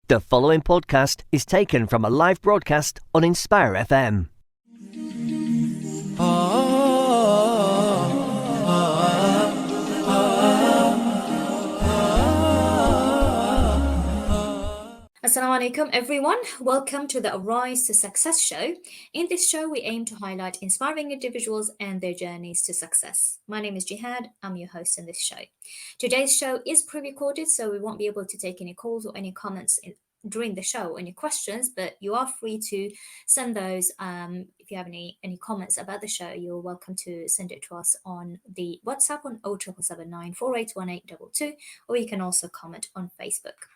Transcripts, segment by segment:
The following podcast is taken from a live broadcast on Inspire FM. Assalamu alaikum everyone, welcome to the Arise to Success show. In this show we aim to highlight inspiring individuals and their journeys to success. My name is Jihad, I'm your host in this show. Today's show is pre-recorded, so we won't be able to take any calls or any comments during the show or any questions, but you are free to send those. If you have any comments about the show, you're welcome to send it to us on the WhatsApp on 0779 481822, or you can also comment on Facebook.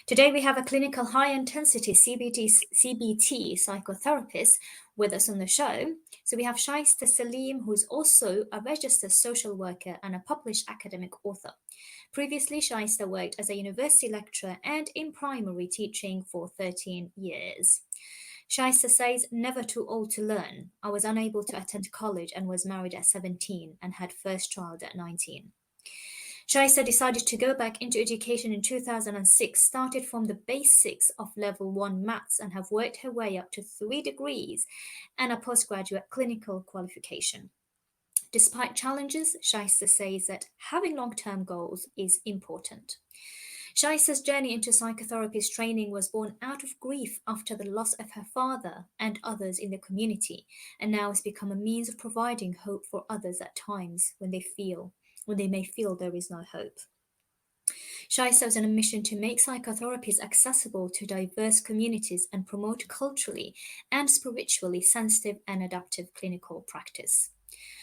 Today we have a clinical high intensity CBT psychotherapist with us on the show. So we have Shaesta Saleem, who is also a registered social worker and a published academic author. Previously, Shaesta worked as a university lecturer and in primary teaching for 13 years. Shaesta says, never too old to learn. I was unable to attend college and was married at 17 and had first child at 19. Shaesta decided to go back into education in 2006, started from the basics of level 1 maths and have worked her way up to 3 degrees and a postgraduate clinical qualification. Despite challenges, Shaesta says that having long-term goals is important. Shaesta's journey into psychotherapist training was born out of grief after the loss of her father and others in the community, and now has become a means of providing hope for others at times when they may feel there is no hope. Shaesta is on a mission to make psychotherapies accessible to diverse communities and promote culturally and spiritually sensitive and adaptive clinical practice.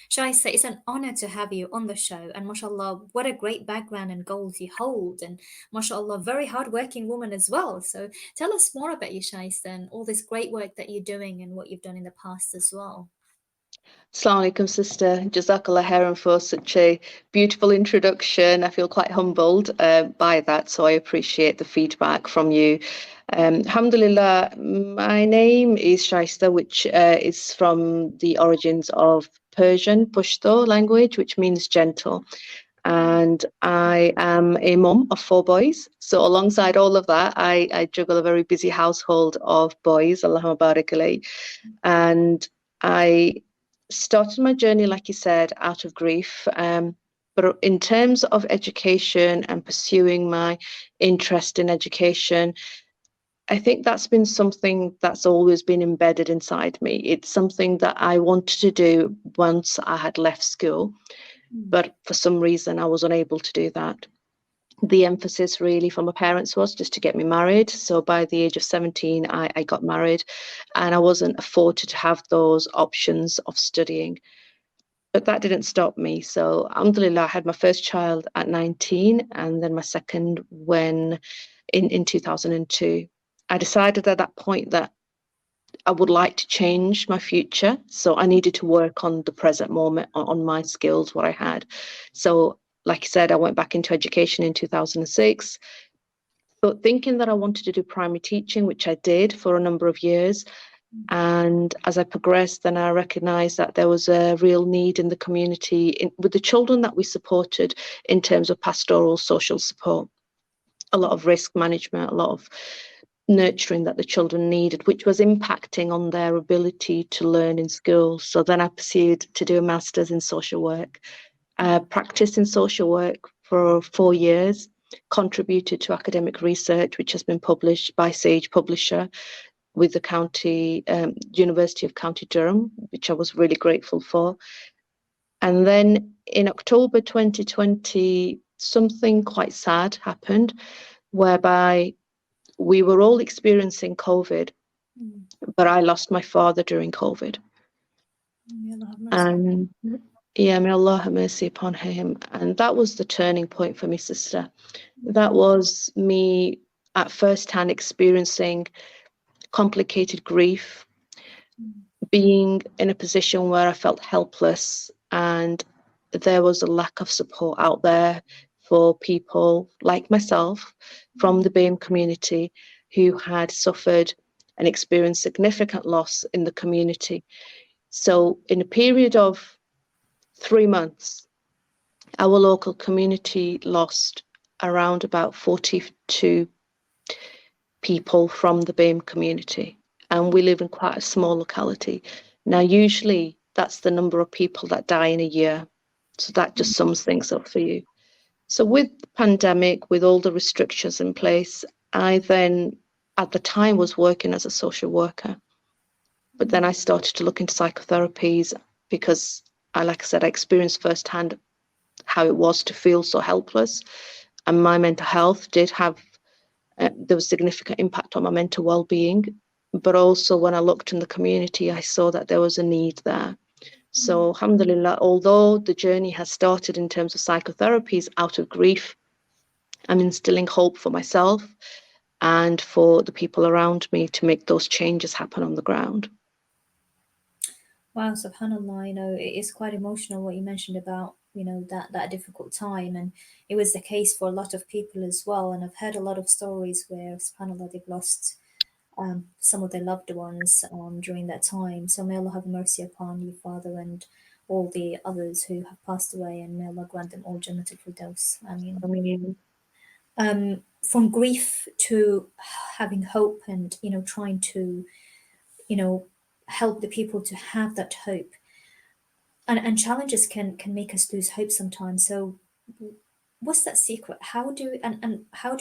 Shaesta, it's an honor to have you on the show, and mashallah, what a great background and goals you hold, and mashallah, very hardworking woman as well. So tell us more about you, Shaesta, and all this great work that you're doing and what you've done in the past as well. Assalamu alaikum, sister. Jazakallah khairan for such a beautiful introduction. I feel quite humbled by that, so I appreciate the feedback from you. Alhamdulillah, my name is Shaesta, which is from the origins of Persian Pashto language, which means gentle. And I am a mum of 4 boys. So alongside all of that, I juggle a very busy household of boys, Allahumma barik alayh. And I started my journey, like you said, out of grief. But in terms of education and pursuing my interest in education, I think that's been something that's always been embedded inside me. It's something that I wanted to do once I had left school, but for some reason I was unable to do that. The emphasis really from my parents was just to get me married. So by the age of 17, I got married, and I wasn't afforded to have those options of studying. But that didn't stop me. So alhamdulillah, I had my first child at 19, and then my second when in 2002. I decided at that point that I would like to change my future. So I needed to work on the present moment, on my skills, what I had. So like I said, I went back into education in 2006, but thinking that I wanted to do primary teaching, which I did for a number of years. And as I progressed, then I recognized that there was a real need in the community with the children that we supported in terms of pastoral social support, a lot of risk management, a lot of nurturing that the children needed, which was impacting on their ability to learn in school. So then I pursued to do a master's in social work. Practiced in social work for 4 years, contributed to academic research, which has been published by Sage Publisher with the University of County Durham, which I was really grateful for. And then in October 2020, something quite sad happened, whereby we were all experiencing COVID, but I lost my father during COVID. And yeah, may Allah have mercy upon him. And that was the turning point for me, sister. That was me at first hand experiencing complicated grief, being in a position where I felt helpless, and there was a lack of support out there for people like myself from the BAME community who had suffered and experienced significant loss in the community. So in a period of 3 months, our local community lost around about 42 people from the BAME community, and we live in quite a small locality. Now, usually that's the number of people that die in a year. So that just sums things up for you. So with the pandemic, with all the restrictions in place, I then, at the time, was working as a social worker. But then I started to look into psychotherapies because, like I said, I experienced firsthand how it was to feel so helpless. And my mental health did have, there was significant impact on my mental well-being. But also when I looked in the community, I saw that there was a need there. So alhamdulillah, although the journey has started in terms of psychotherapies out of grief, I'm instilling hope for myself and for the people around me to make those changes happen on the ground. Wow, subhanallah, it is quite emotional what you mentioned about, that difficult time. And it was the case for a lot of people as well. And I've heard a lot of stories where, subhanallah, they've lost some of their loved ones during that time. So may Allah have mercy upon you, Father, and all the others who have passed away, and may Allah grant them all Jannatul Firdaus. I mean, from grief to having hope, and trying to help the people to have that hope, and challenges can make us lose hope sometimes. So what's that secret? How do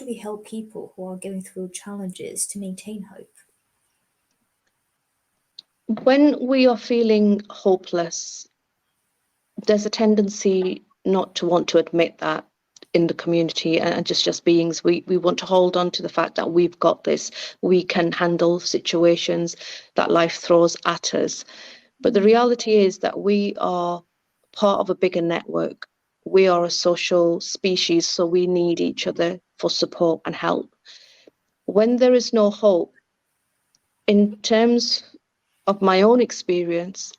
we help people who are going through challenges to maintain hope? When we are feeling hopeless, there's a tendency not to want to admit that in the community, and just beings, we want to hold on to the fact that we've got this, we can handle situations that life throws at us. But the reality is that we are part of a bigger network. We are a social species, so we need each other for support and help. When there is no hope, in terms of my own experience,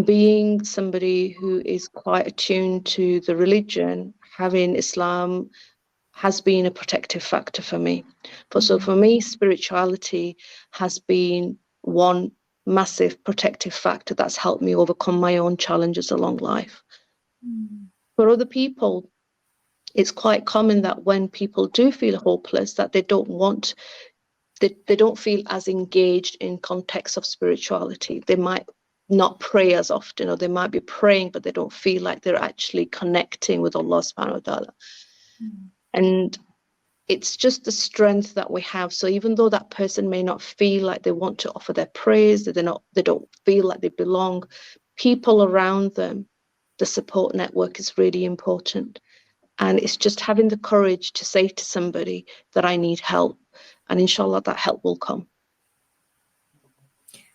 being somebody who is quite attuned to the religion, having Islam has been a protective factor for me. So for me, spirituality has been one massive protective factor that's helped me overcome my own challenges along life. For other people, it's quite common that when people do feel hopeless, that they don't feel as engaged in context of spirituality. They might not pray as often, or they might be praying, but they don't feel like they're actually connecting with Allah subhanahu wa ta'ala. And it's just the strength that we have. So even though that person may not feel like they want to offer their praise, that they don't feel like they belong, people around them, the support network is really important. And it's just having the courage to say to somebody that I need help, and inshallah that help will come.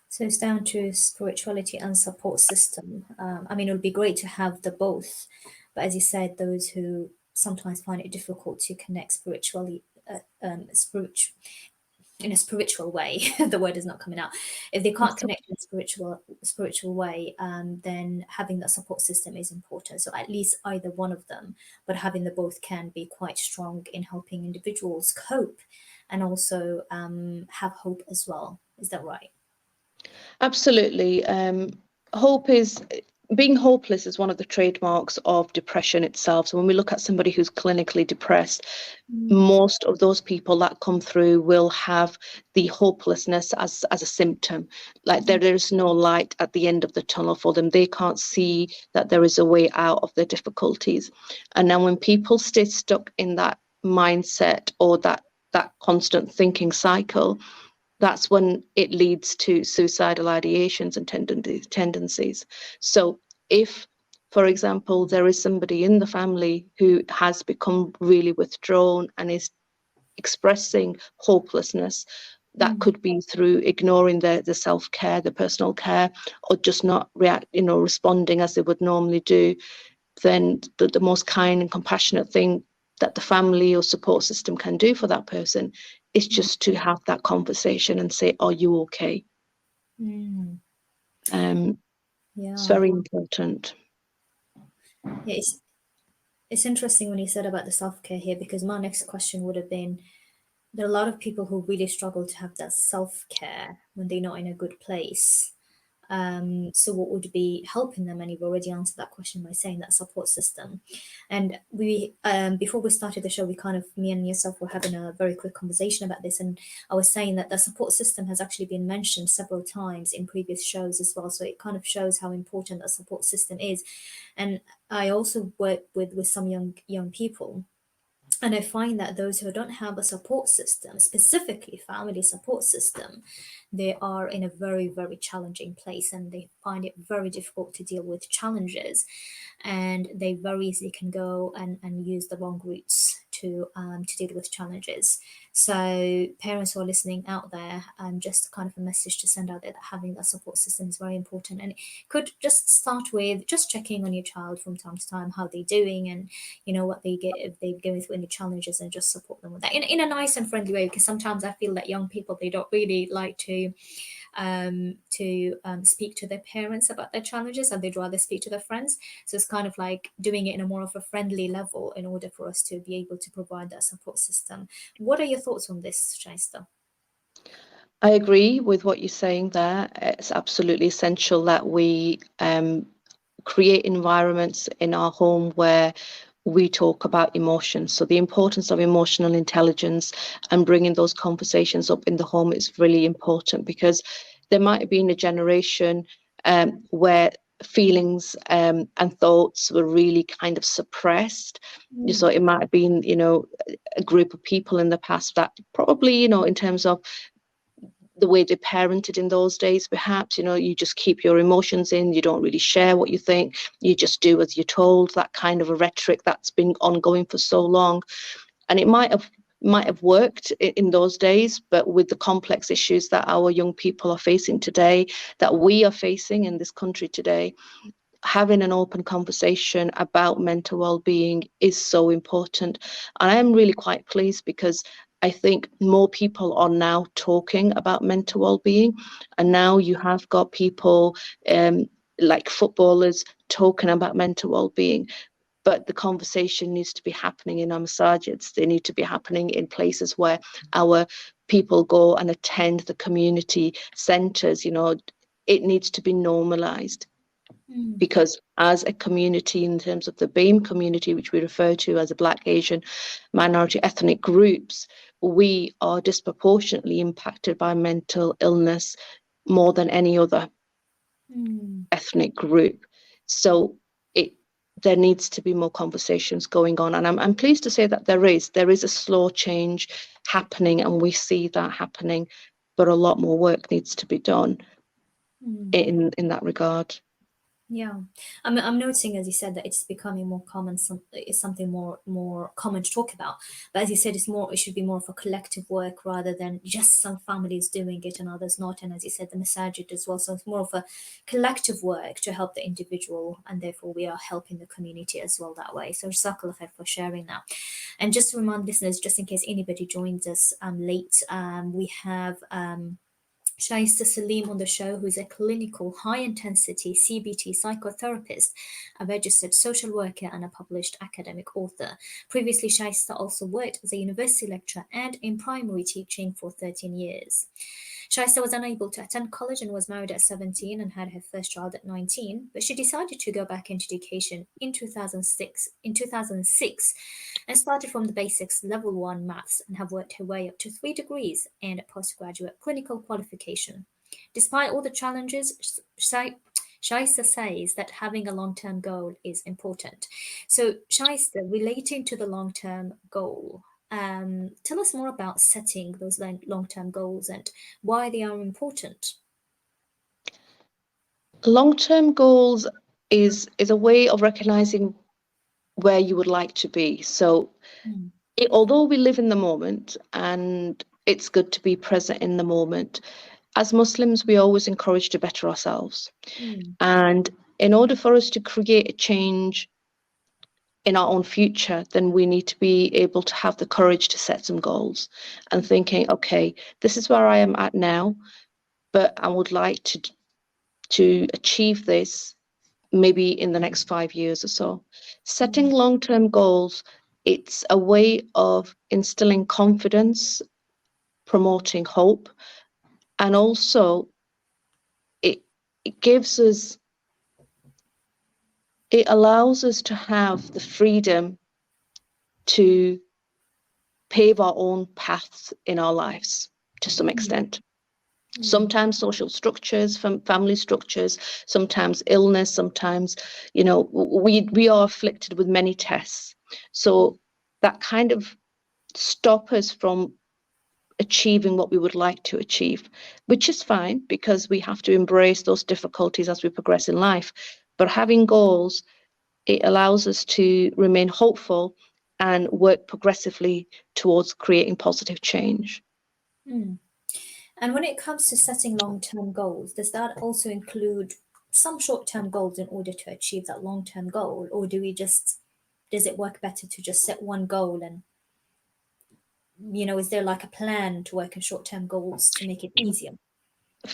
So it's down to spirituality and support system. It would be great to have the both, but as you said, those who sometimes find it difficult to connect spiritually, in a spiritual way, the word is not coming out. If they can't connect in a spiritual way, then having that support system is important. So at least either one of them, but having the both can be quite strong in helping individuals cope and also have hope as well. Is that right? Absolutely. Being hopeless is one of the trademarks of depression itself. So when we look at somebody who's clinically depressed, most of those people that come through will have the hopelessness as a symptom. Like there is no light at the end of the tunnel for them. They can't see that there is a way out of their difficulties. And now when people stay stuck in that mindset, or that constant thinking cycle, that's when it leads to suicidal ideations and tendencies. So if, for example, there is somebody in the family who has become really withdrawn and is expressing hopelessness, that could be through ignoring the self-care, the personal care, or just not responding as they would normally do, then the most kind and compassionate thing that the family or support system can do for that person is just to have that conversation and say, are you okay? It's very important. Yeah, it's interesting when you said about the self-care here, because my next question would have been, there are a lot of people who really struggle to have that self-care when they're not in a good place. So what would be helping them? And you've already answered that question by saying that support system. And we, before we started the show, me and yourself were having a very quick conversation about this. And I was saying that the support system has actually been mentioned several times in previous shows as well. So it kind of shows how important a support system is. And I also work with some young people. And I find that those who don't have a support system, specifically family support system, they are in a very, very challenging place, and they find it very difficult to deal with challenges. And they very easily can go and use the wrong routes to deal with challenges. So parents who are listening out there, just kind of a message to send out there that having that support system is very important. And it could just start with just checking on your child from time to time, how they're doing, and what they get, if they're going through any challenges, and just support them with that in a nice and friendly way. Because sometimes I feel that young people, they don't really like to speak to their parents about their challenges, and they'd rather speak to their friends. So it's kind of like doing it in a more of a friendly level in order for us to be able to provide that support system. What are your thoughts on this, Shaesta? I agree with what you're saying there. It's absolutely essential that we create environments in our home where we talk about emotions. So the importance of emotional intelligence and bringing those conversations up in the home is really important, because there might have been a generation where feelings and thoughts were really kind of suppressed. So it might have been, a group of people in the past that probably, in terms of the way they parented in those days, perhaps, you just keep your emotions in, you don't really share what you think, you just do as you're told, that kind of a rhetoric that's been ongoing for so long. And it might have worked in those days, but with the complex issues that our young people are facing today, that we are facing in this country today, having an open conversation about mental well-being is so important. And I'm really quite pleased, because I think more people are now talking about mental well-being, and now you have got people like footballers talking about mental well-being. But the conversation needs to be happening in our masajids. They need to be happening in places where our people go and attend the community centres. It needs to be normalised. Because as a community, in terms of the BAME community, which we refer to as the Black, Asian, minority ethnic groups, we are disproportionately impacted by mental illness more than any other ethnic group. So there needs to be more conversations going on. And I'm pleased to say that there is a slow change happening, and we see that happening, but a lot more work needs to be done in that regard. Yeah, I'm noticing, as you said, that it's becoming more common. It's something more common to talk about. But as you said, it should be more of a collective work rather than just some families doing it and others not. And as you said, the masajid as well. So it's more of a collective work to help the individual, and therefore we are helping the community as well that way. So jazakallah khair for sharing that. And just to remind listeners, just in case anybody joins us late, we have Shaesta Saleem on the show, who is a clinical high intensity CBT psychotherapist, a registered social worker, and a published academic author. Previously, Shaesta also worked as a university lecturer and in primary teaching for 13 years. Shaesta was unable to attend college and was married at 17 and had her first child at 19, but she decided to go back into education in 2006 and started from the basics, level 1 maths, and have worked her way up to 3 degrees and a postgraduate clinical qualification. Despite all the challenges, Shaesta says that having a long-term goal is important. So Shaesta, relating to the long-term goal, tell us more about setting those long-term goals and why they are important. Long-term goals is a way of recognizing where you would like to be. So although we live in the moment, and it's good to be present in the moment, as Muslims, we always encourage to better ourselves. And in order for us to create a change in our own future, then we need to be able to have the courage to set some goals and thinking, okay, this is where I am at now, but I would like to achieve this maybe in the next 5 years or so. Setting long-term goals, it's a way of instilling confidence, promoting hope, and also it allows us to have the freedom to pave our own paths in our lives to some extent. Sometimes social structures, family structures, sometimes illness, sometimes, we are afflicted with many tests. So that kind of stop us from achieving what we would like to achieve, which is fine because we have to embrace those difficulties as we progress in life. But having goals, it allows us to remain hopeful and work progressively towards creating positive change. And when it comes to setting long-term goals, does that also include some short-term goals in order to achieve that long-term goal? Or does it work better to just set one goal and, is there like a plan to work in short-term goals to make it easier?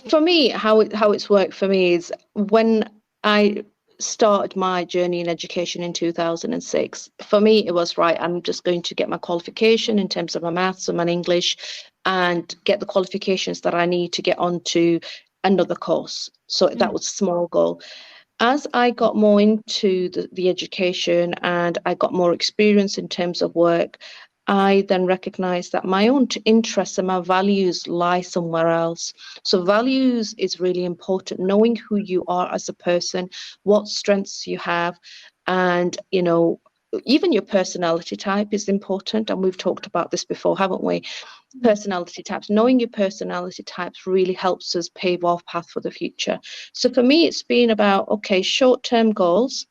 For me, how it's worked for me is when I started my journey in education in 2006, for me it was right, I'm just going to get my qualification in terms of my maths and my English and get the qualifications that I need to get onto another course. So that was a small goal. As I got more into the education and I got more experience in terms of work, I then recognized that my own interests and my values lie somewhere else. So values is really important, knowing who you are as a person, what strengths you have, and, even your personality type is important. And we've talked about this before, haven't we? Personality types. Knowing your personality types really helps us pave our path for the future. So for me, it's been about, okay, short-term goals,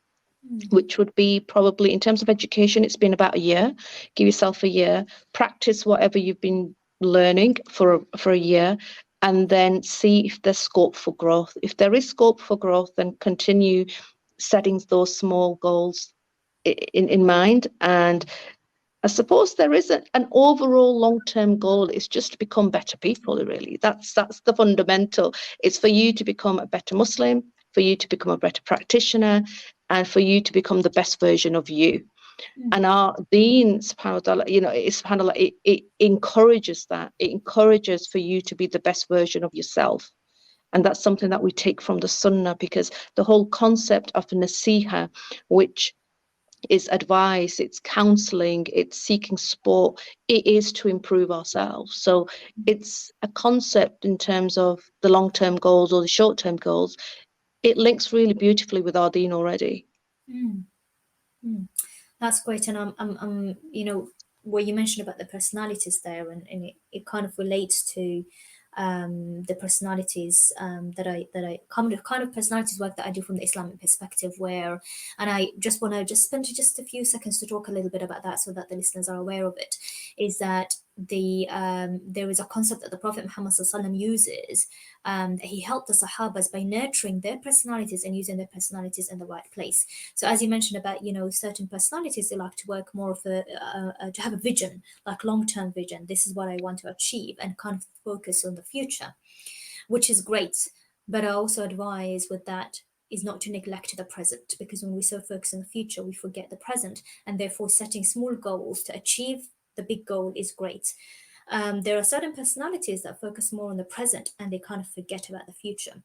which would be probably in terms of education, it's been about a year. Give yourself a year, practice whatever you've been learning for a year, and then see if there's scope for growth. If there is scope for growth, then continue setting those small goals in mind. And I suppose there is an overall long-term goal. It's just to become better people, really. That's the fundamental. It's for you to become a better Muslim, for you to become a better practitioner, and for you to become the best version of you. And our deen, subhanAllah, it's subhanAllah, it encourages that. It encourages for you to be the best version of yourself. And that's something that we take from the Sunnah, because the whole concept of nasiha, which is advice, it's counseling, it's seeking support, it is to improve ourselves. So it's a concept in terms of the long-term goals or the short-term goals. It links really beautifully with our deen already. That's great. And I'm where you mentioned about the personalities there, and it kind of relates to the personalities that I kind of personalities work that I do from the Islamic perspective, and I just want to spend just a few seconds to talk a little bit about that so that the listeners are aware of it. Is that there is a concept that the Prophet Muhammad ﷺ uses, that he helped the Sahabas by nurturing their personalities and using their personalities in the right place. So as you mentioned about, certain personalities, they like to work more of to have a vision, like long-term vision. This is what I want to achieve, and kind of focus on the future, which is great. But I also advise with that is not to neglect the present, because when we so focus on the future, we forget the present, and therefore setting small goals to achieve the big goal is great. There are certain personalities that focus more on the present and they kind of forget about the future.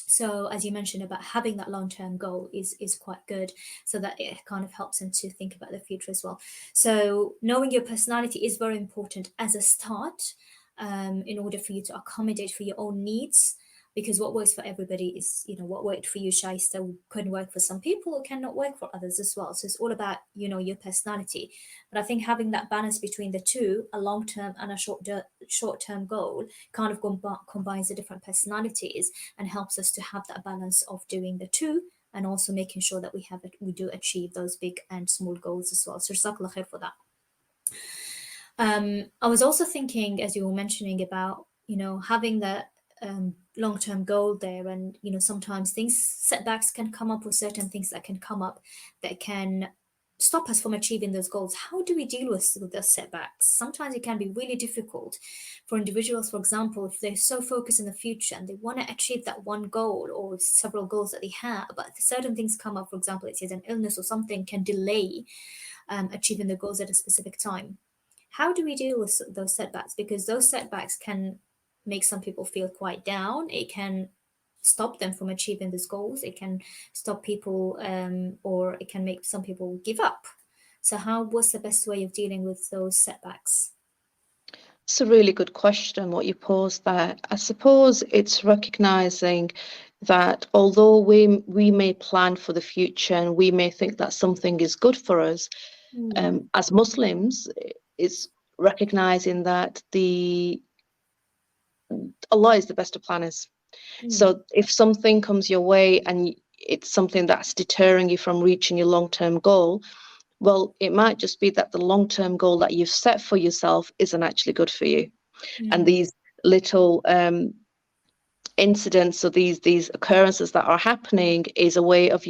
So as you mentioned about having that long-term goal is quite good, so that it kind of helps them to think about the future as well. So knowing your personality is very important as a start, in order for you to accommodate for your own needs, because what works for everybody is, what worked for you, Shaesta, couldn't work for some people, or cannot work for others as well. So it's all about, your personality. But I think having that balance between the two, a long-term and a short-term goal, kind of combines the different personalities and helps us to have that balance of doing the two, and also making sure that we do achieve those big and small goals as well. So jazakallah khair for that. I was also thinking, as you were mentioning about, having that long-term goal there, and sometimes setbacks can come up, or certain things that can come up that can stop us from achieving those goals. How do we deal with those setbacks? Sometimes it can be really difficult for individuals, for example, if they're so focused in the future and they want to achieve that one goal or several goals that they have, but certain things come up, for example, it says an illness or something can delay achieving the goals at a specific time. How do we deal with those setbacks? Because those setbacks can make some people feel quite down. It can stop them from achieving these goals. It can stop people, or it can make some people give up. So what's the best way of dealing with those setbacks? It's a really good question, what you posed there. I suppose it's recognizing that although we may plan for the future and we may think that something is good for us, as Muslims, it's recognizing that Allah is the best of planners. So if something comes your way and it's something that's deterring you from reaching your long-term goal, well, it might just be that the long-term goal that you've set for yourself isn't actually good for you. And these little incidents or these occurrences that are happening is a way of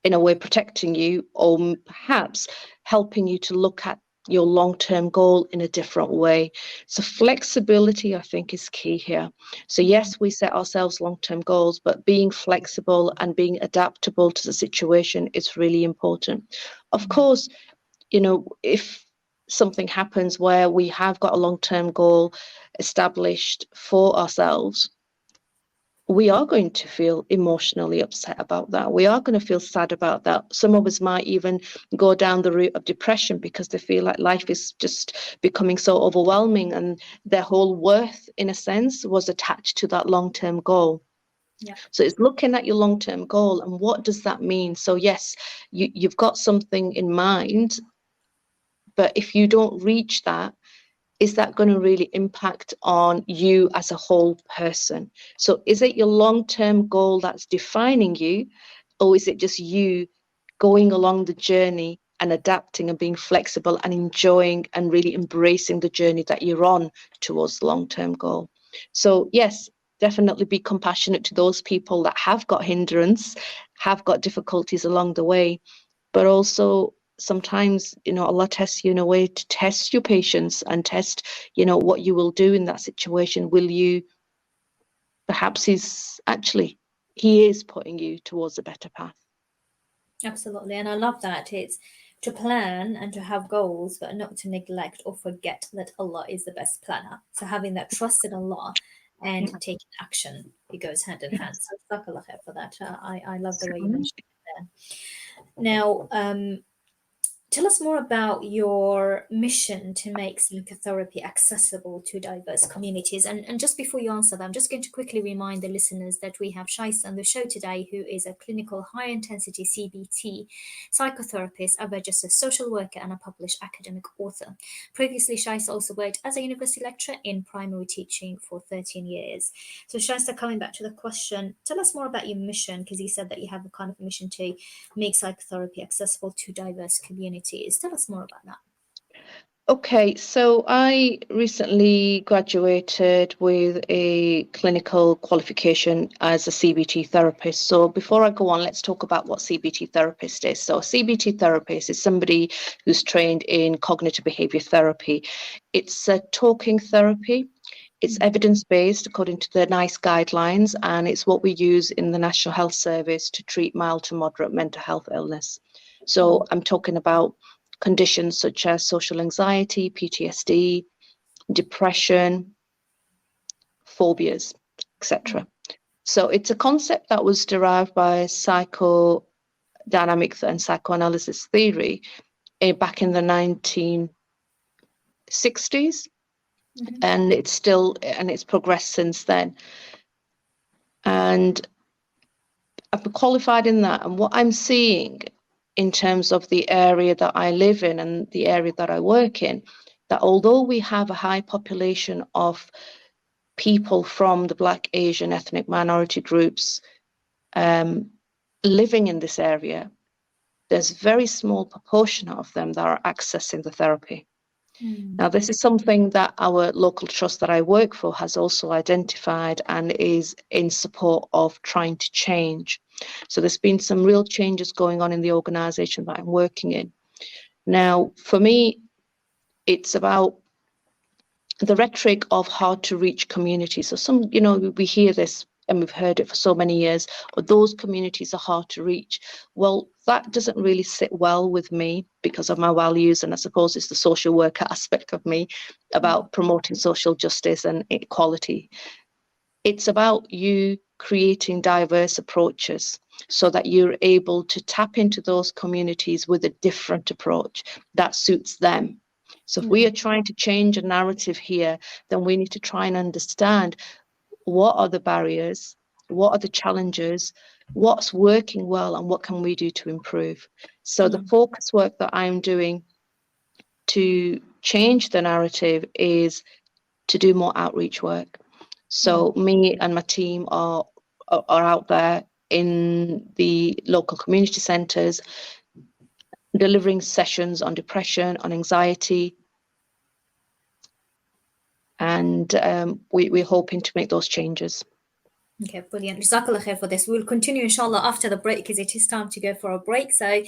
in a way protecting you, or perhaps helping you to look at your long-term goal in a different way. So flexibility, I think, is key here. So yes, we set ourselves long-term goals, but being flexible and being adaptable to the situation is really important. Of course, if something happens where we have got a long-term goal established for ourselves, we are going to feel emotionally upset about that. We are going to feel sad about that. Some of us might even go down the route of depression because they feel like life is just becoming so overwhelming, and their whole worth, in a sense, was attached to that long-term goal. Yeah. So it's looking at your long-term goal and what does that mean? So yes, you've got something in mind, but if you don't reach that, is that going to really impact on you as a whole person? So is it your long-term goal that's defining you, or is it just you going along the journey and adapting and being flexible and enjoying and really embracing the journey that you're on towards the long-term goal? So yes, definitely be compassionate to those people that have got hindrance, have got difficulties along the way, but also sometimes, Allah tests you in a way to test your patience and test, what you will do in that situation. Will you, perhaps He is putting you towards a better path. Absolutely. And I love that. It's to plan and to have goals, but not to neglect or forget that Allah is the best planner. So having that trust in Allah and taking action, it goes hand in hand. So jazakallah khair for that. I love the way you mentioned it there. Now, tell us more about your mission to make psychotherapy accessible to diverse communities. And just before you answer that, I'm just going to quickly remind the listeners that we have Shaesta on the show today, who is a clinical high intensity CBT psychotherapist, a registered social worker, and a published academic author. Previously, Shaesta also worked as a university lecturer in primary teaching for 13 years. So Shaesta, coming back to the question, tell us more about your mission, because you said that you have a kind of mission to make psychotherapy accessible to diverse communities. Tell us more about that. Okay, so I recently graduated with a clinical qualification as a CBT therapist. So before I go on, let's talk about what CBT therapist is. So a CBT therapist is somebody who's trained in cognitive behavior therapy. It's a talking therapy. It's evidence-based according to the NICE guidelines, and it's what we use in the National Health Service to treat mild to moderate mental health illness. So I'm talking about conditions such as social anxiety, PTSD, depression, phobias, etc. So it's a concept that was derived by psychodynamics and psychoanalysis theory back in the 1960s, and it's progressed since then. And I've been qualified in that, and what I'm seeing in terms of the area that I live in and the area that I work in, that although we have a high population of people from the Black, Asian, ethnic minority groups living in this area, there's a very small proportion of them that are accessing the therapy. Now, this is something that our local trust that I work for has also identified and is in support of trying to change. So there's been some real changes going on in the organisation that I'm working in. Now, for me, it's about the rhetoric of hard to reach communities. So we hear this and we've heard it for so many years, but those communities are hard to reach. Well, that doesn't really sit well with me because of my values, and I suppose it's the social worker aspect of me about promoting social justice and equality. It's about you creating diverse approaches so that you're able to tap into those communities with a different approach that suits them. So if we are trying to change a narrative here, then we need to try and understand what are the barriers, what are the challenges, what's working well, and what can we do to improve. So the focus work that I'm doing to change the narrative is to do more outreach work. So me and my team are out there in the local community centres, delivering sessions on depression, on anxiety, and we're hoping to make those changes. Okay, brilliant. Jazakallah khair for this. We'll continue, inshallah, after the break because it is time to go for a break. So,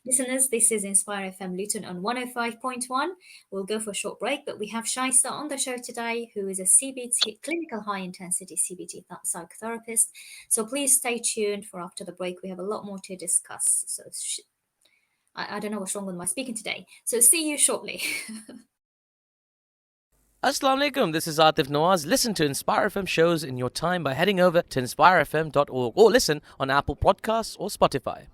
listeners, this is Inspire FM Luton on 105.1. We'll go for a short break, but we have Shaesta on the show today, who is a CBT, Clinical High Intensity CBT psychotherapist. So, please stay tuned for after the break. We have a lot more to discuss. So, I don't know what's wrong with my speaking today. So, see you shortly. Assalamu alaikum, this is Atif Nawaz. Listen to Inspire FM shows in your time by heading over to inspirefm.org or listen on Apple Podcasts or Spotify.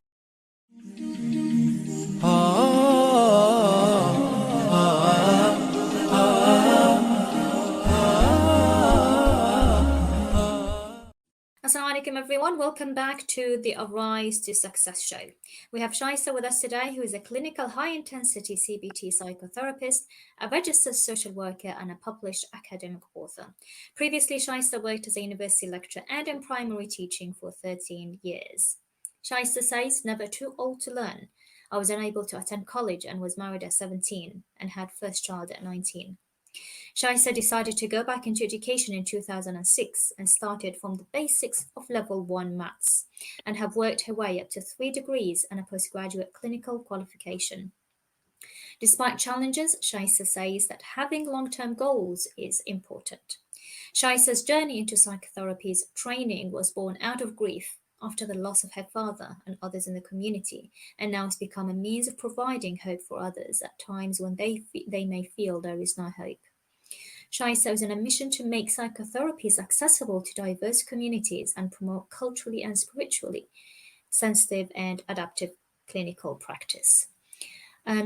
Assalamu alaikum everyone, welcome back to the Arise to Success show. We have Shaesta with us today, who is a clinical high-intensity CBT psychotherapist, a registered social worker and a published academic author. Previously, Shaesta worked as a university lecturer and in primary teaching for 13 years. Shaesta says, never too old to learn. I was unable to attend college and was married at 17 and had first child at 19. Shaesta decided to go back into education in 2006 and started from the basics of level 1 maths and have worked her way up to 3 degrees and a postgraduate clinical qualification. Despite challenges, Shaesta says that having long-term goals is important. Shaesta's journey into psychotherapy's training was born out of grief after the loss of her father and others in the community, and now has become a means of providing hope for others at times when they may feel there is no hope. Shaesta is on a mission to make psychotherapies accessible to diverse communities and promote culturally and spiritually sensitive and adaptive clinical practice.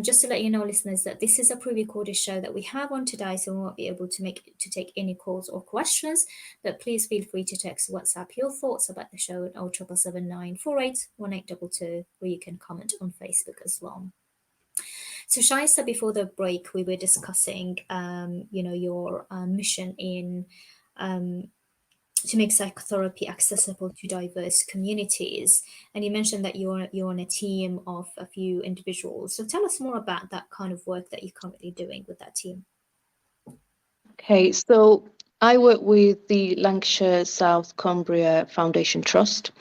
Just to let you know, listeners, that this is a pre-recorded show that we have on today, so we won't be able to take any calls or questions, but please feel free to text WhatsApp your thoughts about the show at 0779 48 1822, or you can comment on Facebook as well. So Shaesta, before the break, we were discussing, your mission in to make psychotherapy accessible to diverse communities, and you mentioned that you're on a team of a few individuals. So tell us more about that kind of work that you're currently doing with that team. Okay, so I work with the Lancashire South Cumbria Foundation Trust,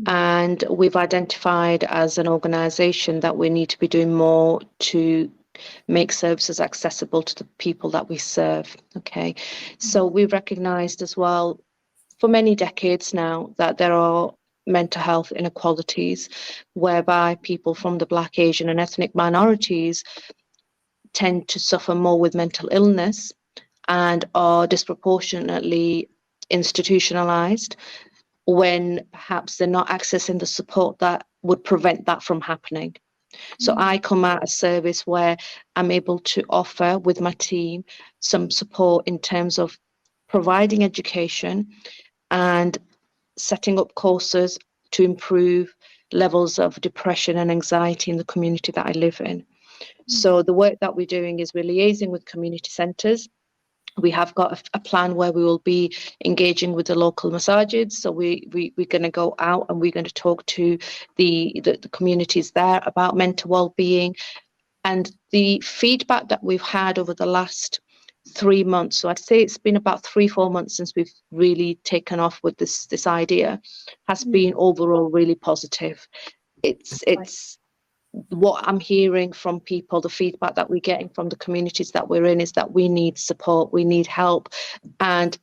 and we've identified as an organisation that we need to be doing more to make services accessible to the people that we serve. Okay, so we've recognised as well for many decades now that there are mental health inequalities whereby people from the Black, Asian and ethnic minorities tend to suffer more with mental illness and are disproportionately institutionalized when perhaps they're not accessing the support that would prevent that from happening. So I come at a service where I'm able to offer with my team some support in terms of providing education and setting up courses to improve levels of depression and anxiety in the community that I live in. So the work that we're doing is we're liaising with community centres. We have got a plan where we will be engaging with the local masajids. So we're going to go out and we're going to talk to the communities there about mental well-being. And the feedback that we've had over the last 3 months, so I'd say it's been about 3-4 months since we've really taken off with this idea, has been overall really positive. It's what I'm hearing from people, the feedback that we're getting from the communities that we're in is that we need support, we need help. And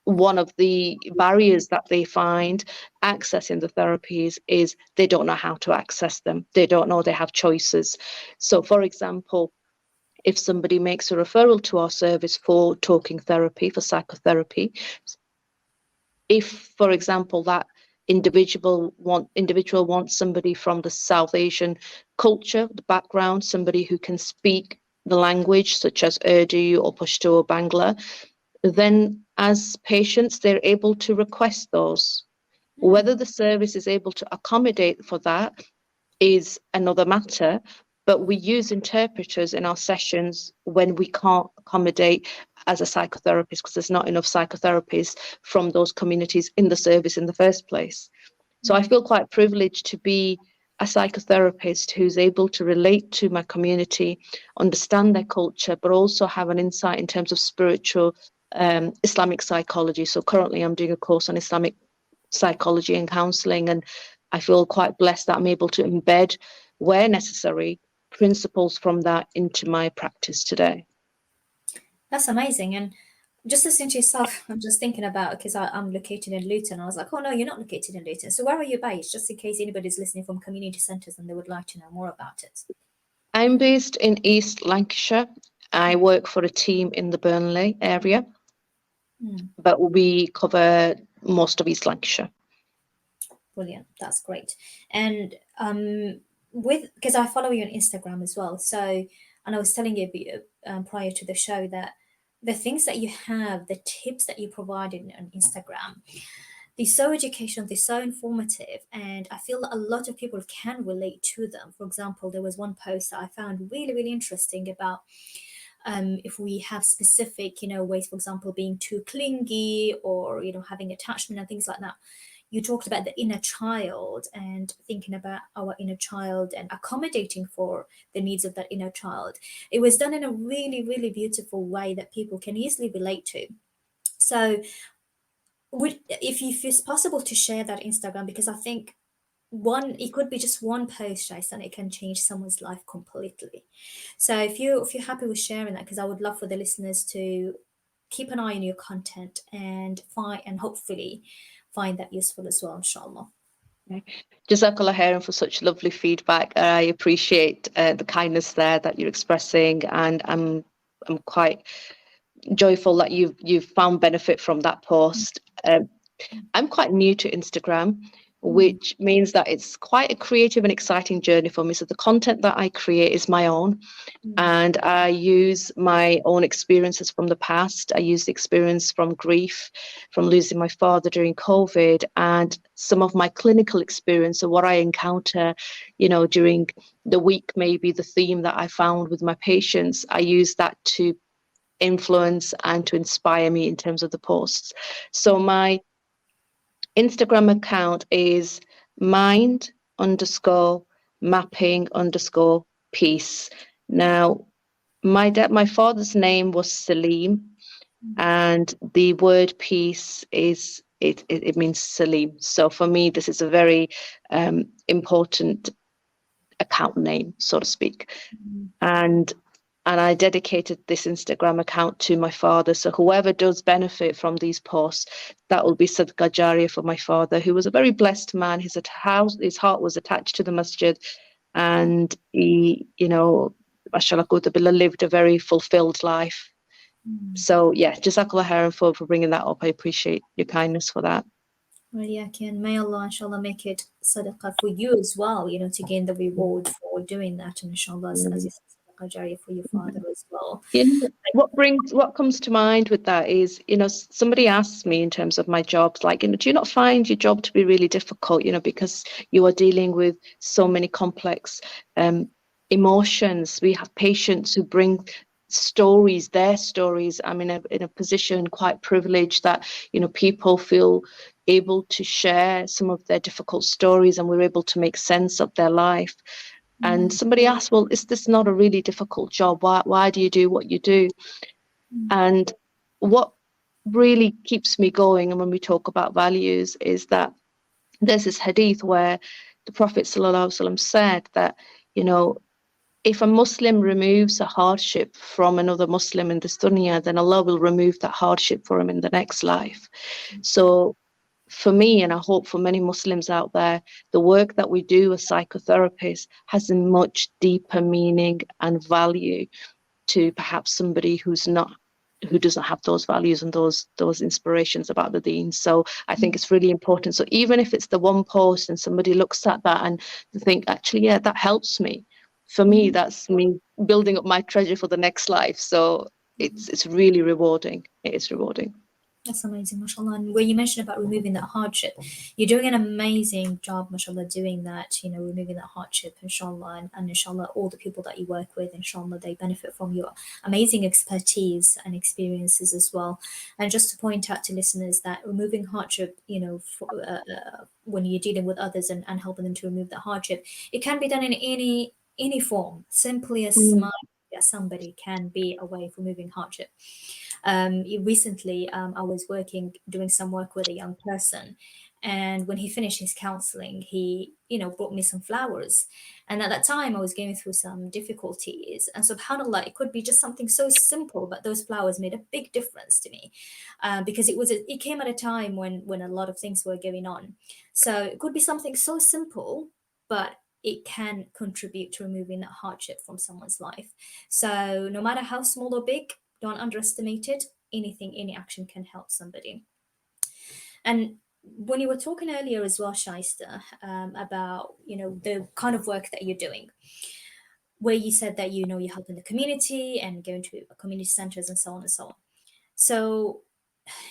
one of the barriers that they find accessing the therapies is they don't know how to access them. They don't know they have choices. So, for example, if somebody makes a referral to our service for talking therapy, for psychotherapy, if, for example, that individual wants somebody from the South Asian culture, the background, somebody who can speak the language, such as Urdu or Pashto or Bangla, then as patients, they're able to request those. Whether the service is able to accommodate for that is another matter, but we use interpreters in our sessions when we can't accommodate as a psychotherapist, because there's not enough psychotherapists from those communities in the service in the first place. So I feel quite privileged to be a psychotherapist who's able to relate to my community, understand their culture, but also have an insight in terms of spiritual Islamic psychology. So currently I'm doing a course on Islamic psychology and counselling, and I feel quite blessed that I'm able to embed, where necessary, principles from that into my practice today. That's amazing. And just listening to yourself, I'm just thinking about, because I'm located in Luton. I was like, oh no, you're not located in Luton. So where are you based? Just in case anybody's listening from community centres and they would like to know more about it. I'm based in East Lancashire. I work for a team in the Burnley area, but we cover most of East Lancashire. Brilliant. That's great. And because I follow you on Instagram as well. So, and I was telling you prior to the show that the things that you have, the tips that you provided on Instagram, they're so educational, they're so informative, and I feel that a lot of people can relate to them. For example, there was one post that I found really, really interesting about if we have specific, ways, for example, being too clingy or, having attachment and things like that. You talked about the inner child and thinking about our inner child and accommodating for the needs of that inner child. It was done in a really, really beautiful way that people can easily relate to. So if it's possible to share that Instagram, because I think it could be just one post, Shaesta, and it can change someone's life completely. So if you're happy with sharing that, because I would love for the listeners to keep an eye on your content and hopefully find that useful as well, inshallah. Jazakallah khairan for such lovely feedback. I appreciate the kindness there that you're expressing, and I'm quite joyful that you've found benefit from that post. I'm quite new to Instagram, which means that it's quite a creative and exciting journey for me. So the content that I create is my own, and I use my own experiences from the past. I use the experience from grief, from losing my father during COVID, and some of my clinical experience, or what I encounter, during the week, maybe the theme that I found with my patients. I use that to influence and to inspire me in terms of the posts. So my Instagram account is mind_mapping_peace. Now, my father's name was Saleem, and the word peace it means Saleem. So for me, this is a very important account name, so to speak. And I dedicated this Instagram account to my father. So whoever does benefit from these posts, that will be Sadaqah Jariyah for my father, who was a very blessed man. His heart was attached to the masjid, and he, mashallah, lived a very fulfilled life. So yeah, Jazakallah khairan for bringing that up. I appreciate your kindness for that. Well, yeah, and may Allah, inshallah, make it sadaqah for you as well, to gain the reward for doing that. And inshallah, as you said, sadaqah jariyah for your father as well. What comes to mind with that is, somebody asks me in terms of my jobs, like, do you not find your job to be really difficult, because you are dealing with so many complex emotions. We have patients who bring their stories. I'm in a position quite privileged that, people feel able to share some of their difficult stories, and we're able to make sense of their life. And somebody asked, well, is this not a really difficult job? Why do you do what you do? And what really keeps me going, and when we talk about values, is that there's this hadith where the Prophet ﷺ said that, if a Muslim removes a hardship from another Muslim in this dunya, then Allah will remove that hardship for him in the next life. So for me, and I hope for many Muslims out there, the work that we do as psychotherapists has a much deeper meaning and value to perhaps somebody who's not who doesn't have those values and those inspirations about the deen. So I think it's really important. So even if it's the one post and somebody looks at that and they think, actually, yeah, that helps me. For me, that's me building up my treasure for the next life. So it's really rewarding. It is rewarding. That's amazing, mashallah. And where you mentioned about removing that hardship, you're doing an amazing job, mashallah, doing that, removing that hardship, inshallah. And inshallah, all the people that you work with, inshallah, they benefit from your amazing expertise and experiences as well. And just to point out to listeners that removing hardship, when you're dealing with others and helping them to remove that hardship, it can be done in any form, simply as smart as somebody can be a way of removing hardship. Recently, I was doing some work with a young person, and when he finished his counseling, he, brought me some flowers. And at that time, I was going through some difficulties, and subhanallah, it could be just something so simple, but those flowers made a big difference to me, because it came at a time when a lot of things were going on. So it could be something so simple, but it can contribute to removing that hardship from someone's life. So no matter how small or big, don't underestimate it. Any action can help somebody. And when you were talking earlier as well, Shaesta, about the kind of work that you're doing, where you said that you're helping the community and going to community centers and so on and so on. So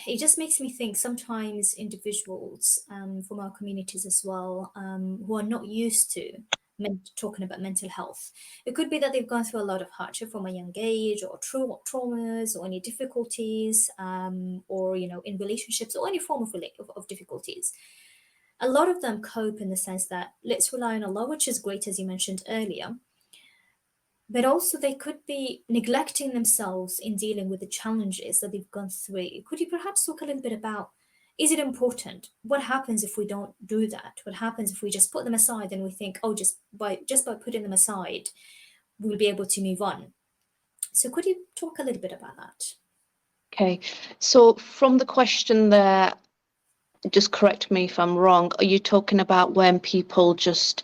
it just makes me think sometimes individuals from our communities as well, who are not used to talking about mental health. It could be that they've gone through a lot of hardship from a young age, or traumas, or any difficulties, or in relationships, or any form of difficulties. A lot of them cope in the sense that let's rely on Allah, which is great, as you mentioned earlier. But also they could be neglecting themselves in dealing with the challenges that they've gone through. Could you perhaps talk a little bit about, is it important? What happens if we don't do that? What happens if we just put them aside and we think, oh, just by putting them aside, we'll be able to move on? So could you talk a little bit about that? Okay, so from the question there, just correct me if I'm wrong, are you talking about when people just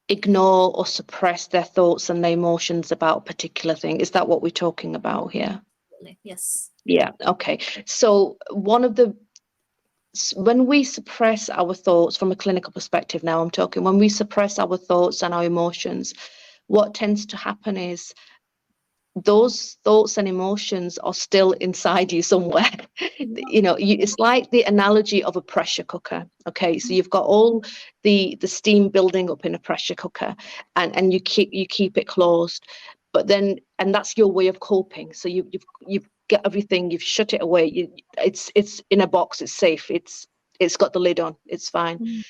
ignore or suppress their thoughts and their emotions about a particular thing? Is that what we're talking about here? Yes. Yeah, okay. So when we suppress our thoughts from a clinical perspective, now I'm talking, when we suppress our thoughts and our emotions, what tends to happen is those thoughts and emotions are still inside you somewhere. It's like the analogy of a pressure cooker. Okay, so you've got all the steam building up in a pressure cooker, and you keep it closed, but then, and that's your way of coping. So you've got everything, you've shut it away. It's in a box. It's safe. It's got the lid on. It's fine.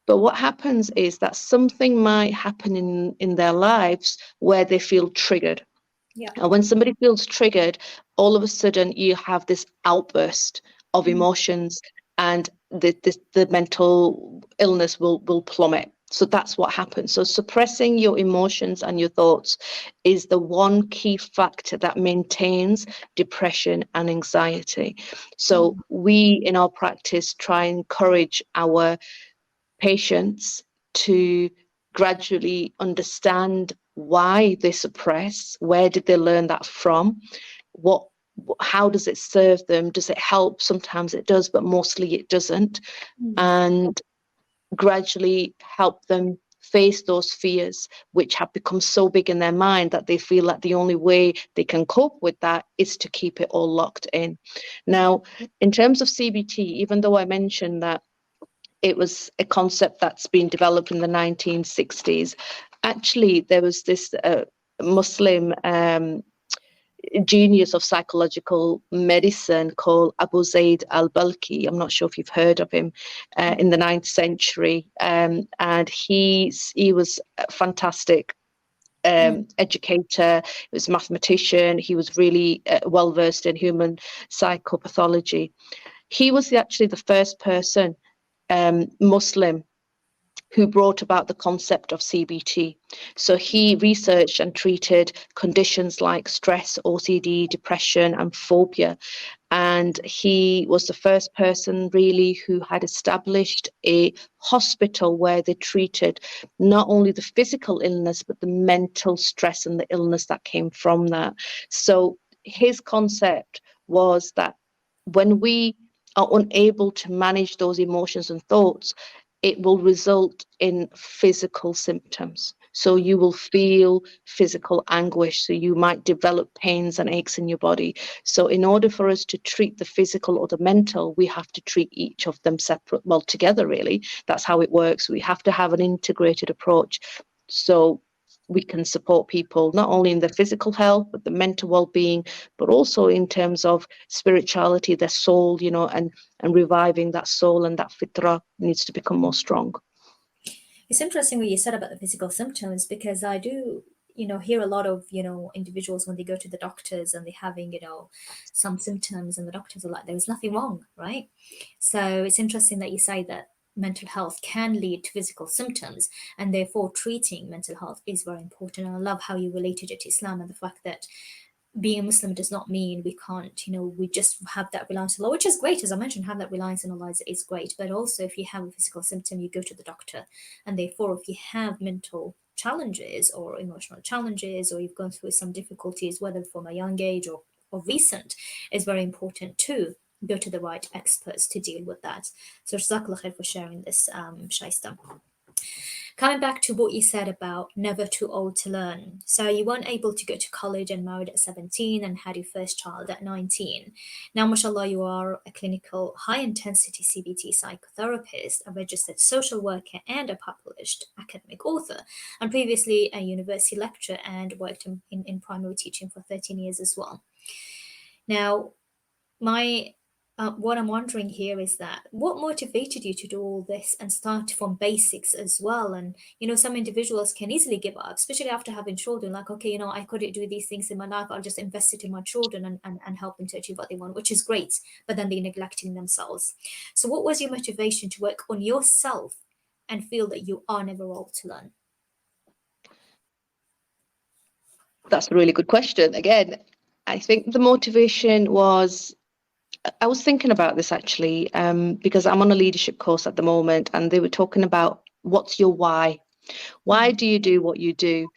But what happens is that something might happen in their lives where they feel triggered. Yeah. And when somebody feels triggered, all of a sudden you have this outburst of emotions, and the mental illness will plummet. So that's what happens. So suppressing your emotions and your thoughts is the one key factor that maintains depression and anxiety. So we in our practice try and encourage our patients to gradually understand why they suppress, where did they learn that from, how does it serve them, does it help? Sometimes it does, but mostly it doesn't. And gradually help them face those fears which have become so big in their mind that they feel that the only way they can cope with that is to keep it all locked in. Now, in terms of CBT, even though I mentioned that it was a concept that's been developed in the 1960s, actually there was this Muslim genius of psychological medicine called Abu Zaid al-Balkhi. I'm not sure if you've heard of him, in the 9th century, and he was a fantastic educator. He was a mathematician. He was really well versed in human psychopathology. He was actually the first person, Muslim, who brought about the concept of CBT. So he researched and treated conditions like stress, OCD, depression, and phobia. And he was the first person really who had established a hospital where they treated not only the physical illness, but the mental stress and the illness that came from that. So his concept was that when we are unable to manage those emotions and thoughts, it will result in physical symptoms. So you will feel physical anguish. So you might develop pains and aches in your body. So in order for us to treat the physical or the mental, we have to treat each of them separate, well, together, really. That's how it works. We have to have an integrated approach. So we can support people not only in their physical health, but the mental well-being, but also in terms of spirituality, their soul, and reviving that soul, and that fitra needs to become more strong. It's interesting what you said about the physical symptoms, because I do, hear a lot of, individuals when they go to the doctors and they're having, some symptoms, and the doctors are like, there's nothing wrong, right? So it's interesting that you say that mental health can lead to physical symptoms, and therefore treating mental health is very important. And I love how you related it to Islam and the fact that being a Muslim does not mean we can't, we just have that reliance on Allah, which is great. As I mentioned, have that reliance on Allah is great. But also, if you have a physical symptom, you go to the doctor. And therefore, if you have mental challenges or emotional challenges, or you've gone through some difficulties, whether from a young age or recent, it's very important to go to the right experts to deal with that. So, Jazakallah khair for sharing this, Shaesta. Coming back to what you said about never too old to learn. So you weren't able to go to college and married at 17 and had your first child at 19. Now, mashallah, you are a clinical high intensity CBT psychotherapist, a registered social worker, and a published academic author, and previously a university lecturer, and worked in primary teaching for 13 years as well. Now, what I'm wondering here is that what motivated you to do all this and start from basics as well? And, some individuals can easily give up, especially after having children, like, okay, I couldn't do these things in my life. I'll just invest it in my children and help them to achieve what they want, which is great, but then they're neglecting themselves. So what was your motivation to work on yourself and feel that you are never old to learn? That's a really good question. Again, I think the motivation was, I was thinking about this actually, because I'm on a leadership course at the moment, and they were talking about what's your why? Why do you do what you do?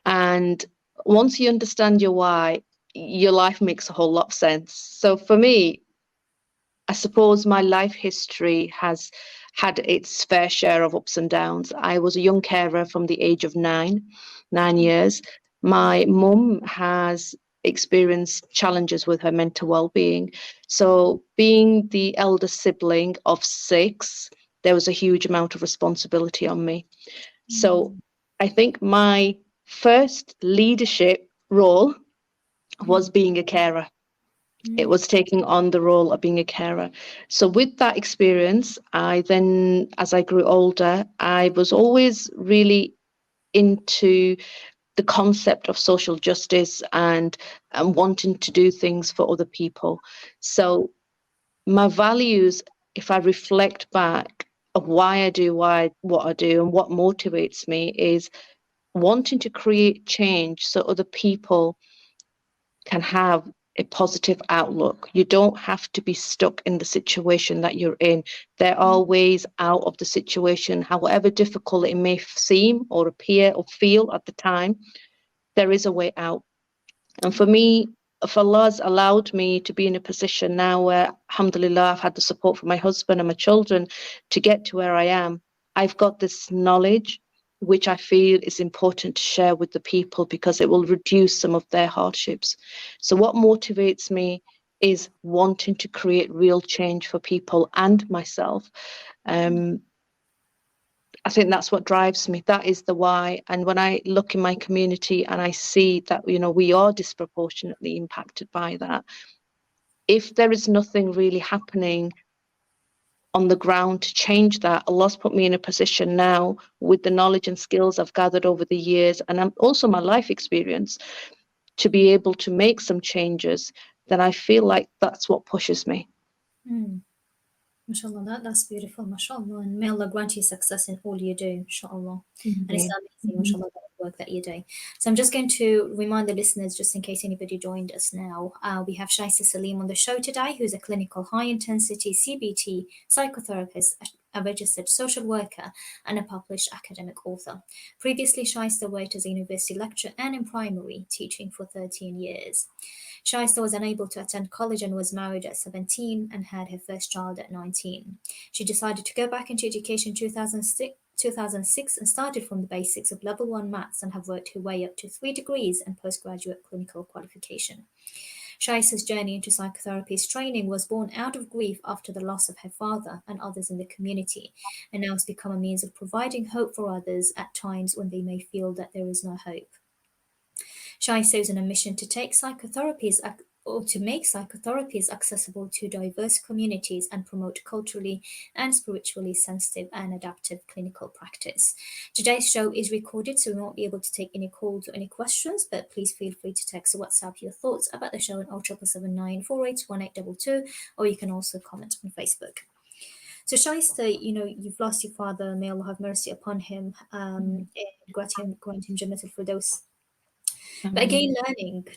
And once you understand your why, your life makes a whole lot of sense. So for me, I suppose my life history has had its fair share of ups and downs. I was a young carer from the age of 9 years. My mum has experienced challenges with her mental well-being. So being the elder sibling of 6, there was a huge amount of responsibility on me. So I think my first leadership role was being a carer. It was taking on the role of being a carer. So with that experience, I then, as I grew older, I was always really into the concept of social justice and wanting to do things for other people. So my values, if I reflect back of why I do what I do and what motivates me, is wanting to create change so other people can have a positive outlook. You don't have to be stuck in the situation that you're in. There are ways out of the situation, however difficult it may seem or appear or feel at the time. There is a way out. And for me, if Allah's allowed me to be in a position now where, alhamdulillah, I've had the support from my husband and my children to get to where I am, I've got this knowledge which I feel is important to share with the people because it will reduce some of their hardships. So what motivates me is wanting to create real change for people and myself. I think that's what drives me. That is the why. And when I look in my community and I see that, we are disproportionately impacted by that, if there is nothing really happening on the ground to change that, Allah's put me in a position now with the knowledge and skills I've gathered over the years, and also my life experience, to be able to make some changes, then I feel like that's what pushes me. MashaAllah, that's beautiful, mashallah. And may Allah grant you success in all you do, inshallah. And it's amazing, mashallah, the work that you do. So I'm just going to remind the listeners, just in case anybody joined us now, we have Shaesta Saleem on the show today, who's a clinical high intensity CBT psychotherapist, a registered social worker, and a published academic author. Previously, Shaesta worked as a university lecturer and in primary teaching for 13 years. Shaesta was unable to attend college and was married at 17 and had her first child at 19. She decided to go back into education in 2006 and started from the basics of level 1 maths and have worked her way up to 3 degrees and postgraduate clinical qualification. Shaesta's journey into psychotherapy's training was born out of grief after the loss of her father and others in the community, and now has become a means of providing hope for others at times when they may feel that there is no hope. Shaesta is on a mission to take make psychotherapies accessible to diverse communities and promote culturally and spiritually sensitive and adaptive clinical practice. Today's show is recorded, so we won't be able to take any calls or any questions, but please feel free to text or WhatsApp your thoughts about the show on 0779 481822, or you can also comment on Facebook. So Shaesta, you've lost your father, may Allah have mercy upon him, and grant him Jannatul Firdaus. But again,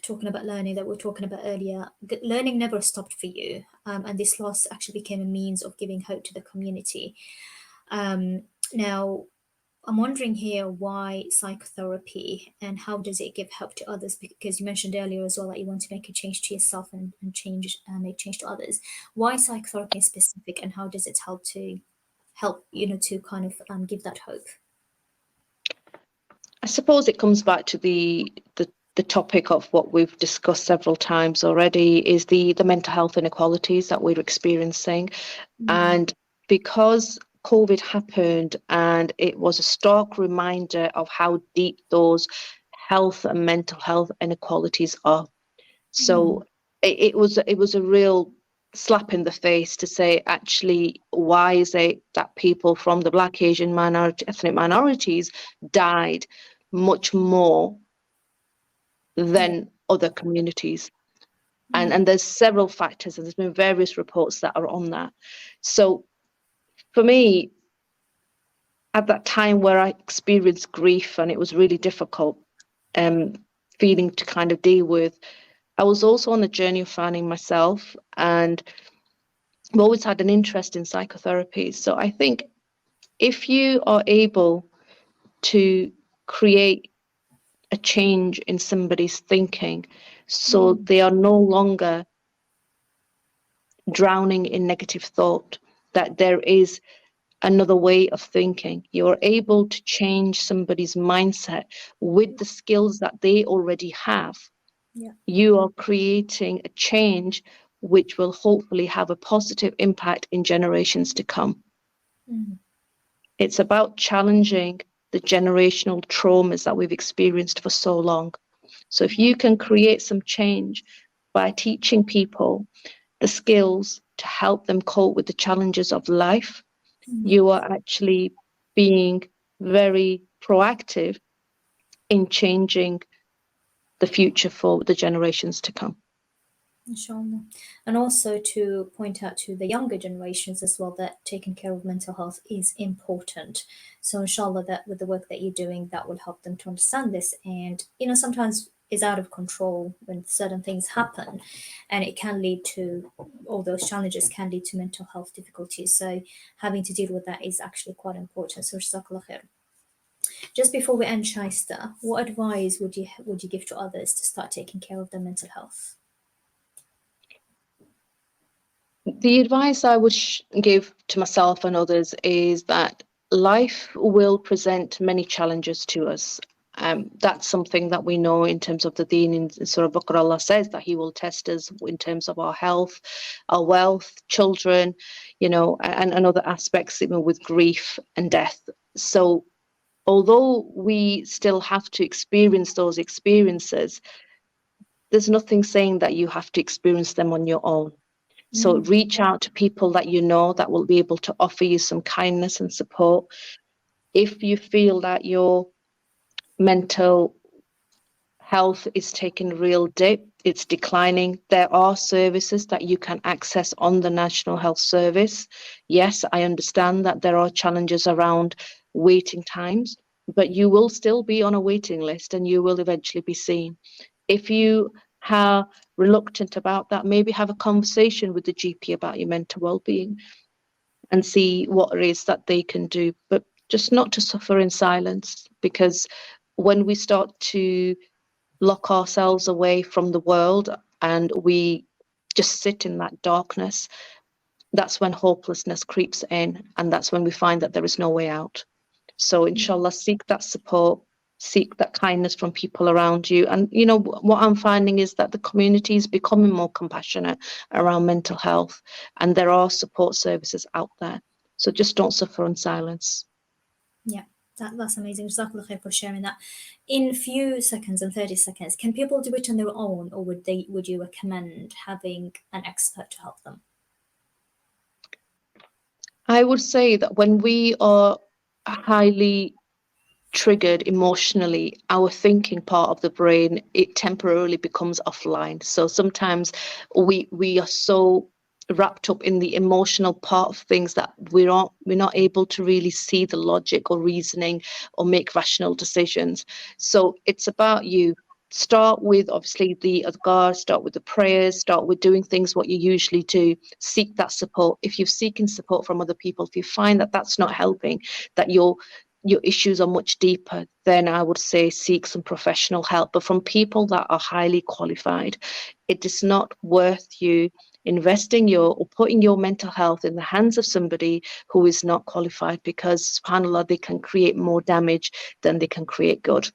talking about learning that we were talking about earlier, learning never stopped for you. And this loss actually became a means of giving hope to the community. Now, I'm wondering here why psychotherapy and how does it give hope to others? Because you mentioned earlier as well that you want to make a change to yourself and make change to others. Why psychotherapy is specific, and how does it help to kind of give that hope? I suppose it comes back to the topic of what we've discussed several times already, is the mental health inequalities that we're experiencing. And because COVID happened and it was a stark reminder of how deep those health and mental health inequalities are. So it was a real slap in the face to say, actually, why is it that people from the Black, Asian ethnic minorities died much more than other communities? And there's several factors, and there's been various reports that are on that. So for me, at that time where I experienced grief and it was really difficult feeling to kind of deal with, I was also on the journey of finding myself, and I've always had an interest in psychotherapy. So I think if you are able to create a change in somebody's thinking, so they are no longer drowning in negative thought, that there is another way of thinking, you're able to change somebody's mindset with the skills that they already have. You are creating a change which will hopefully have a positive impact in generations to come. It's about challenging the generational traumas that we've experienced for so long. So if you can create some change by teaching people the skills to help them cope with the challenges of life, you are actually being very proactive in changing the future for the generations to come. Inshallah. And also to point out to the younger generations as well that taking care of mental health is important. So inshallah, that with the work that you're doing, that will help them to understand this. And sometimes is out of control when certain things happen, and it can lead to, all those challenges can lead to mental health difficulties. So having to deal with that is actually quite important. So jazakallah khair. Just before we end, Shaesta, what advice would you give to others to start taking care of their mental health? The advice I would give to myself and others is that life will present many challenges to us. That's something that we know in terms of the deen. In Surah Baqarah, Allah says that He will test us in terms of our health, our wealth, children, and other aspects, even with grief and death. So although we still have to experience those experiences, there's nothing saying that you have to experience them on your own. So reach out to people that you know that will be able to offer you some kindness and support. If you feel that your mental health is taking a real dip, it's declining, there are services that you can access on the National Health Service. Yes, I understand that there are challenges around waiting times, but you will still be on a waiting list and you will eventually be seen. If you are reluctant about that, maybe have a conversation with the GP about your mental well-being. and see what it is that they can do, but just not to suffer in silence, because when we start to lock ourselves away from the world and we just sit in that darkness, that's when hopelessness creeps in, and that's when we find that there is no way out. So inshallah, seek that support, seek that kindness from people around you. And you know what I'm finding is that the community is becoming more compassionate around mental health, and there are support services out there. So just don't suffer in silence. Yeah, that's amazing. Jazakallah khair for sharing that. In few seconds, in 30 seconds, can people do it on their own, or would you recommend having an expert to help them? I would say that when we are highly triggered emotionally, our thinking part of the brain, it temporarily becomes offline. So sometimes we are so wrapped up in the emotional part of things that we're not able to really see the logic or reasoning or make rational decisions. So it's about you. Start with obviously the adhkar, start with the prayers, start with doing things what you usually do. Seek that support. If you're seeking support from other people, if you find that that's not helping, that your issues are much deeper, then I would say seek some professional help, but from people that are highly qualified. It is not worth you investing or putting your mental health in the hands of somebody who is not qualified, because subhanAllah, they can create more damage than they can create good.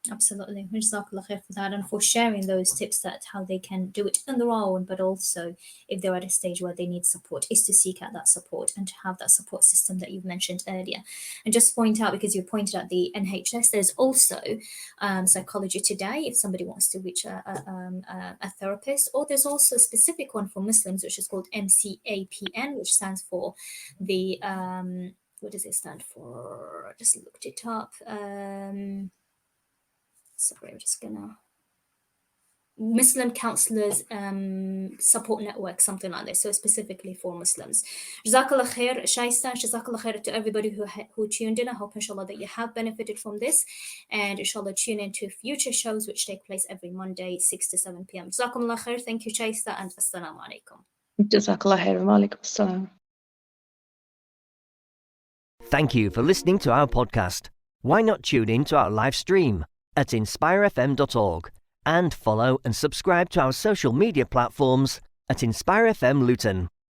Absolutely. Jazakallah khair for that, and for sharing those tips that how they can do it on their own, but also if they're at a stage where they need support, is to seek out that support and to have that support system that you've mentioned earlier. And just point out, because you pointed out the NHS, there's also Psychology Today if somebody wants to reach a therapist, or there's also a specific one for Muslims which is called MCAPN, which stands for the what does it stand for? I just looked it up. Sorry, I'm just gonna Muslim Counselors Support Network, something like this. So specifically for Muslims. Jazakallah khair, Shaesta. Jazakallah khair to everybody who tuned in. I hope inshallah that you have benefited from this, and inshallah tune into future shows which take place every Monday 6 to 7 p.m. Jazakumullah khair. Thank you, Shaesta, and assalamu alaikum. Jazakallah khair. Wa alaikum assalam. Thank you for listening to our podcast. Why not tune in to our live stream at inspirefm.org and follow and subscribe to our social media platforms at InspireFM Luton.